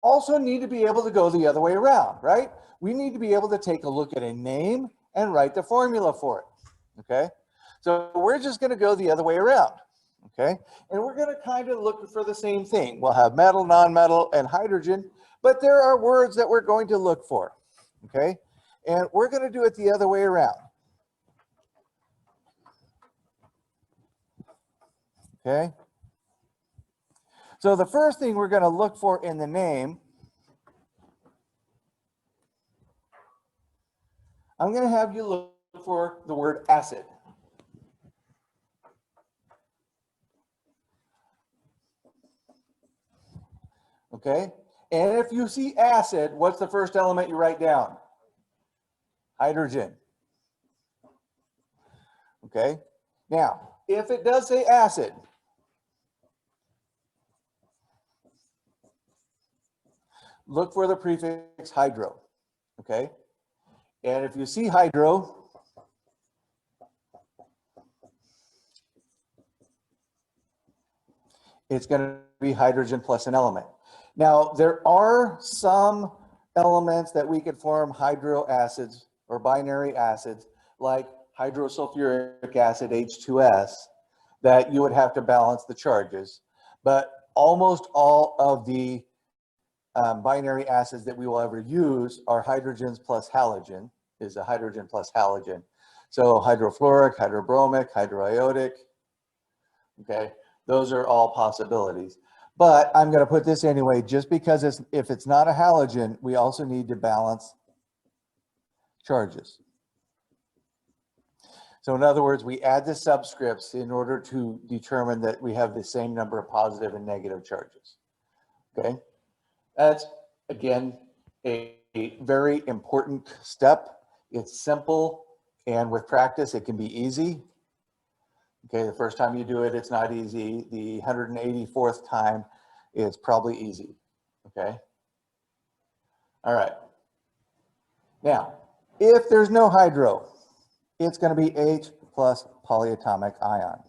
also need to be able to go the other way around, right? We need to be able to take a look at a name and write the formula for it, okay? So we're just going to go the other way around, okay? And we're going to kind of look for the same thing. We'll have metal, non-metal, and hydrogen, but there are words that we're going to look for, okay? And we're going to do it the other way around, okay? So the first thing we're going to look for in the name, I'm going to have you look for the word acid. Okay? And if you see acid, what's the first element you write down? Hydrogen. Okay? Now, if it does say acid, look for the prefix hydro. Okay? And if you see hydro, it's going to be hydrogen plus an element. Now, there are some elements that we could form hydro acids or binary acids, like hydrosulfuric acid, H2S, that you would have to balance the charges. But almost all of the binary acids that we will ever use are hydrogens plus halogen, is a hydrogen plus halogen. So hydrofluoric, hydrobromic, hydroiodic, okay? Those are all possibilities. But I'm going to put this anyway, just because if it's not a halogen, we also need to balance charges. So in other words, we add the subscripts in order to determine that we have the same number of positive and negative charges. Okay? That's, again, a very important step. It's simple, and with practice, it can be easy. Okay, the first time you do it, it's not easy. The 184th time, it's probably easy. Okay? All right. Now, if there's no hydro, it's going to be H plus polyatomic ion.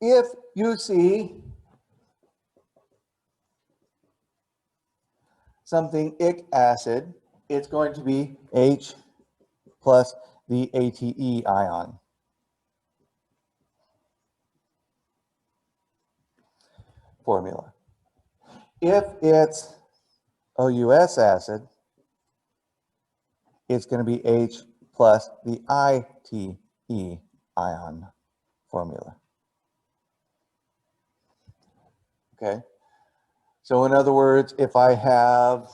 If you see something ic acid, it's going to be H plus the ATE ion. Formula. If it's OUS acid, it's going to be H plus the ITE ion formula. Okay. So in other words, if I have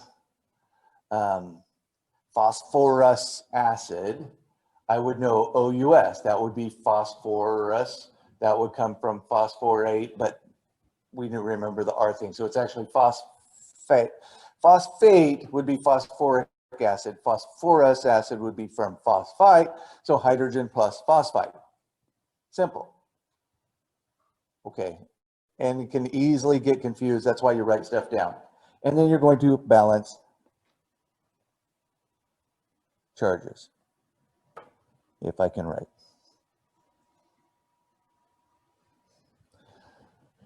phosphorus acid, I would know OUS. That would be phosphorus. That would come from phosphorate, but we didn't remember the R thing. So it's actually phosphate. Phosphate would be phosphoric acid. Phosphorus acid would be from phosphite. So hydrogen plus phosphite. Simple. Okay. And you can easily get confused. That's why you write stuff down. And then you're going to balance charges, if I can write.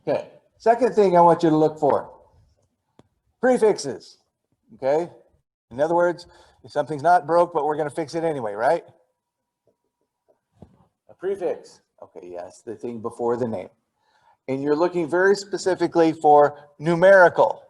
Okay. Second thing I want you to look for, prefixes. Okay. In other words, if something's not broke, but we're going to fix it anyway, right? A prefix. Okay, yes, the thing before the name. And you're looking very specifically for numerical.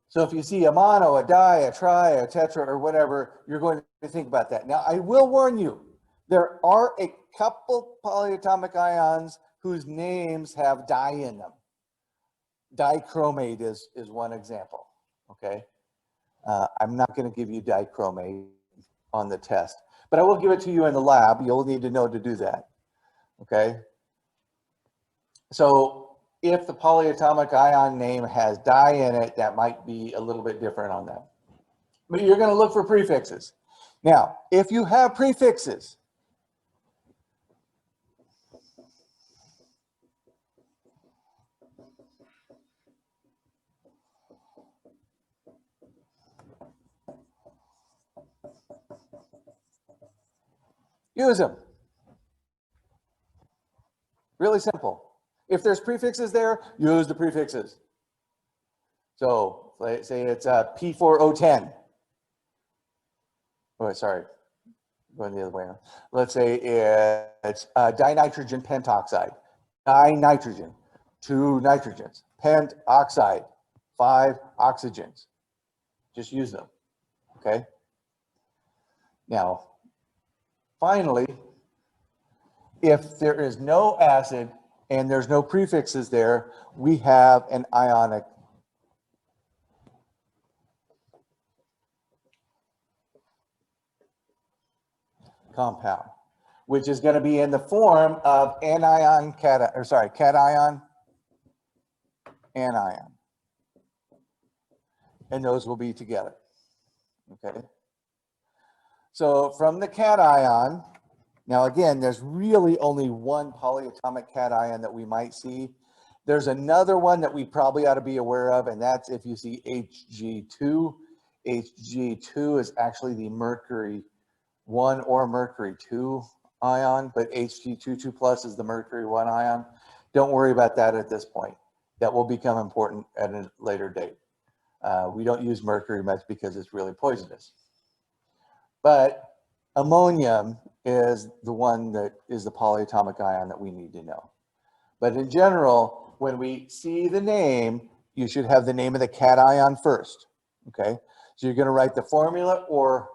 So if you see a mono, a di, a tri, a tetra, or whatever, you're going to think about that. Now, I will warn you, there are a couple polyatomic ions whose names have di in them. Dichromate is one example, okay? I'm not going to give you dichromate on the test, but I will give it to you in the lab. You'll need to know to do that, okay? So if the polyatomic ion name has di in it, that might be a little bit different on that. But you're going to look for prefixes. Now, if you have prefixes, use them. Really simple. If there's prefixes there, use the prefixes. So let's say it's P4O10. Oh, sorry, going the other way around. Let's say it's dinitrogen pentoxide. Dinitrogen, 2 nitrogens. Pentoxide, 5 oxygens. Just use them, okay? Now, finally, if there is no acid and there's no prefixes there, we have an ionic compound, which is going to be in the form of anion, cation, anion. And those will be together, okay? So from the cation, now again, there's really only one polyatomic cation that we might see. There's another one that we probably ought to be aware of, and that's if you see Hg2. Hg2 is actually the mercury 1 or mercury 2 ion, but Hg22 plus is the mercury 1 ion. Don't worry about that at this point. That will become important at a later date. We don't use mercury much because it's really poisonous. But ammonium is the one that is the polyatomic ion that we need to know. But in general, when we see the name, you should have the name of the cation first, okay? So you're going to write the formula or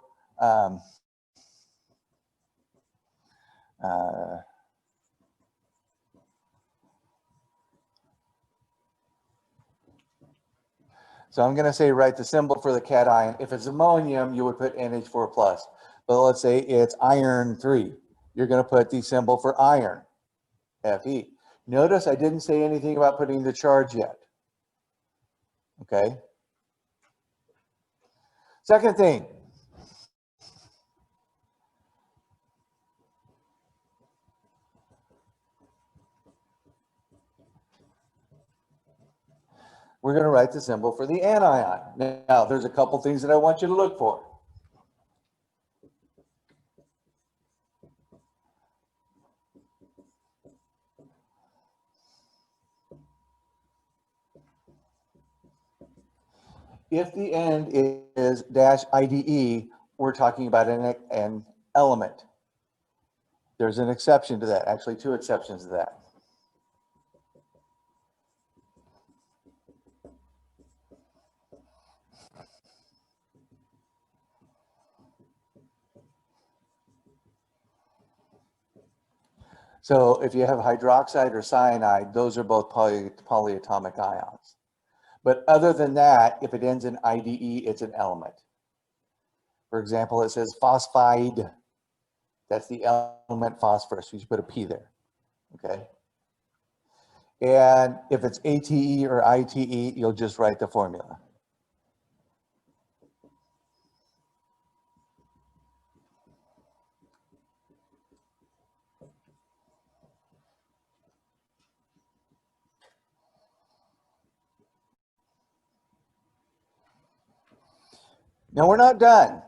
so I'm going to say write the symbol for the cation. If it's ammonium, you would put NH4 plus. But let's say it's iron 3. You're going to put the symbol for iron, Fe. Notice I didn't say anything about putting the charge yet. Okay. Second thing. We're going to write the symbol for the anion. Now, there's a couple things that I want you to look for. If the end is -IDE, we're talking about an element. There's an exception to that, actually 2 exceptions to that. So if you have hydroxide or cyanide, those are both polyatomic ions. But other than that, if it ends in IDE, it's an element. For example, it says phosphide. That's the element phosphorus. You should put a P there, okay? And if it's ATE or ITE, you'll just write the formula. Now we're not done.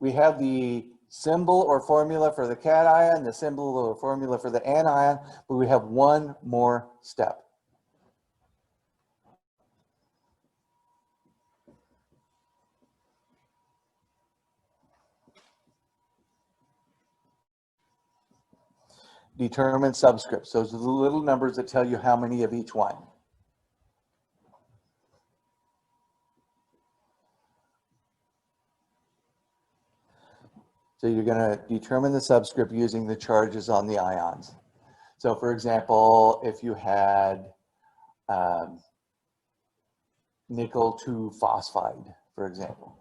We have the symbol or formula for the cation, the symbol or formula for the anion, but we have one more step. Determine subscripts. Those are the little numbers that tell you how many of each one. So you're going to determine the subscript using the charges on the ions. So for example, if you had nickel 2 phosphide, for example.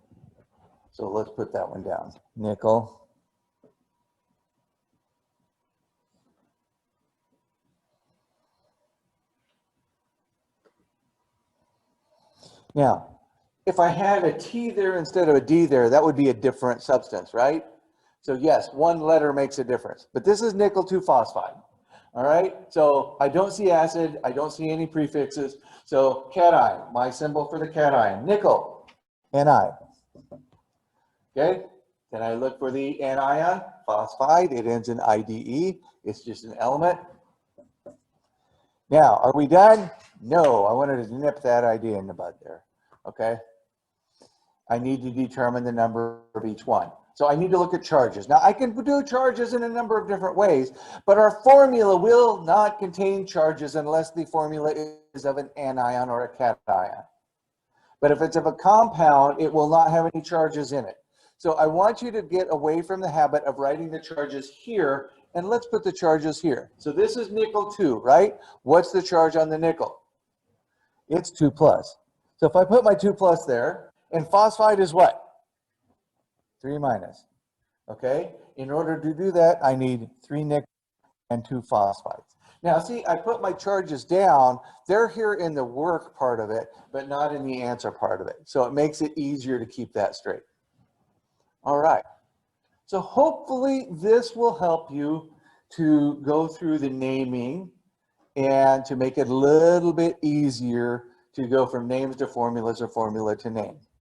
So let's put that one down. Nickel. Now, if I had a T there instead of a D there, that would be a different substance, right? So yes, one letter makes a difference, but this is nickel 2 phosphide. All right, so I don't see acid, I don't see any prefixes. So cation, my symbol for the cation, nickel, Ni. Okay, then I look for the anion, phosphide, it ends in IDE, it's just an element. Now, are we done? No, I wanted to nip that idea in the bud there, okay? I need to determine the number of each one. So I need to look at charges. Now I can do charges in a number of different ways, but our formula will not contain charges unless the formula is of an anion or a cation. But if it's of a compound, it will not have any charges in it. So I want you to get away from the habit of writing the charges here, and let's put the charges here. So this is nickel 2, right? What's the charge on the nickel? It's 2 plus. So if I put my 2 plus there, and phosphide is what? 3 minus. Okay? In order to do that, I need 3 nickel and 2 phosphides. Now, see, I put my charges down. They're here in the work part of it, but not in the answer part of it. So it makes it easier to keep that straight. All right. So hopefully this will help you to go through the naming and to make it a little bit easier to go from names to formulas or formula to name.